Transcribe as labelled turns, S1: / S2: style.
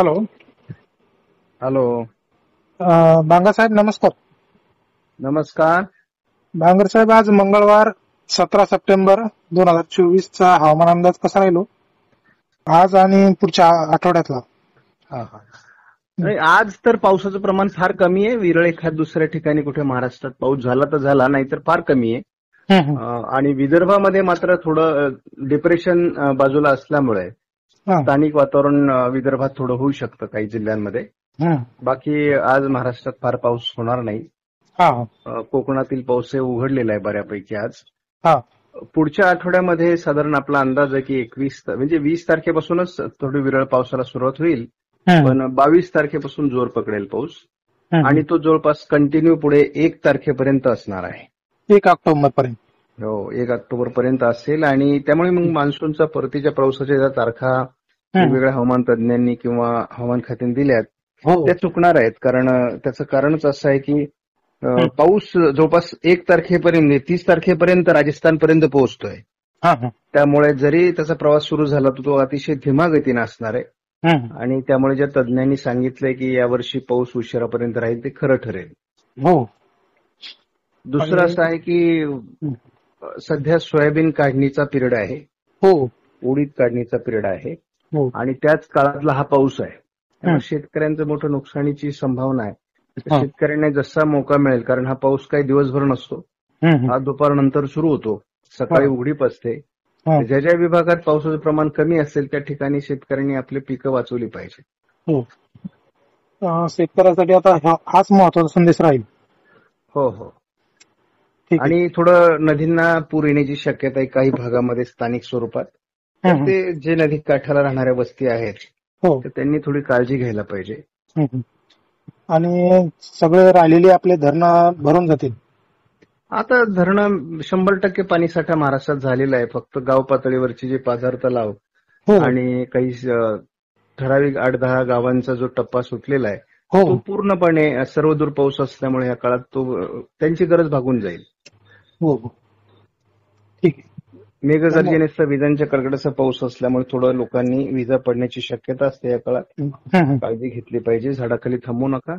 S1: Hello.
S2: Hello.
S1: Bangar साहेब नमस्कार.
S2: नमस्कार.
S1: बांगर साहेब, आज मंगळवार 17 सप्टेंबर 2024 चा हवामान अंदाज कसा राहिलो आज आणि पुढच्या आठवड्यातला?
S2: नाही, आज तर पावसाचं प्रमाण फार कमी आहे. विरळ एखाद दुसऱ्या ठिकाणी कुठे महाराष्ट्रात पाऊस झाला तर झाला, नाहीतर फार कमी आहे. आणि विदर्भामध्ये मात्र थोडं डिप्रेशन बाजूला असल्यामुळे स्थानिक वातावरण विदर्भात थोडं होऊ शकतं काही जिल्ह्यांमध्ये. बाकी आज महाराष्ट्रात फार पाऊस होणार नाही. कोकणातील पाऊस उघडलेला आहे बऱ्यापैकी आज. पुढच्या आठवड्यामध्ये साधारण आपला अंदाज आहे की 20 तारखेपासूनच थोडी विरळ पावसाला सुरुवात होईल, पण 22 तारखेपासून जोर पकडेल पाऊस आणि तो जवळपास कंटिन्यू पुढे 1 तारखेपर्यंत असणार आहे.
S1: 1 ऑक्टोबर पर्यंत.
S2: हो, 1 ऑक्टोबर पर्यंत असेल. आणि त्यामुळे मग मान्सूनचा परतीच्या पावसाच्या ज्या तारखा वेगवेगळ्या हवामान तज्ञांनी किंवा हवामान खात्याने दिल्यात त्या चुकणार आहेत. कारण त्याचं कारणच असं आहे की पाऊस जवळपास 1 तारखेपर्यंत 30 तारखेपर्यंत राजस्थानपर्यंत पोहोचतोय. त्यामुळे जरी त्याचा प्रवास सुरू झाला तर तो अतिशय धीमा गतीने असणार आहे. आणि त्यामुळे ज्या तज्ञांनी सांगितलंय की यावर्षी पाऊस उशिरापर्यंत राहील ते खरं ठरेल. दुसरं असं आहे की सध्या सोयाबीन काढणीचा पिरियड आहे, उडीद काढणीचा पिरियड आहे आणि त्याच काळातला हा पाऊस आहे. त्यामुळे शेतकऱ्यांचं मोठं नुकसानीची संभावना आहे. शेतकऱ्यांना जसा मोका मिळेल, कारण हा पाऊस काही दिवसभर नसतो, हा दुपारनंतर सुरू होतो, सकाळी उघडीप असते. ज्या ज्या विभागात पावसाचं प्रमाण कमी असेल त्या ठिकाणी शेतकऱ्यांनी आपली पिकं वाचवली पाहिजे.
S1: शेतकऱ्यासाठी आता हाच महत्वाचा संदेश राहील.
S2: हो हो. आणि थोडं नदींना पूर येण्याची शक्यता आहे काही भागामध्ये स्थानिक स्वरूपात. तर ते जे नदी काठाला राहणाऱ्या वस्ती आहेत तर त्यांनी थोडी काळजी घ्यायला पाहिजे.
S1: आणि सगळे राहिलेले आपले धरणं भरून जातील.
S2: आता धरणं 100% पाणीसाठा महाराष्ट्रात झालेला आहे. फक्त गाव पातळीवरची जे पाझर तलाव आणि काही ठराविक 8-10 गावांचा जो टप्पा सुटलेला आहे तो पूर्णपणे सर्वदूर पाऊस असल्यामुळे या काळात तो त्यांची गरज भागून जाईल. मेघगर्जनेसह विजांच्या कडकडाचा पाऊस असल्यामुळे थोडं लोकांनी विजा पडण्याची शक्यता असते. या काळात काळजी घेतली पाहिजे. झाडाखाली थांबू नका.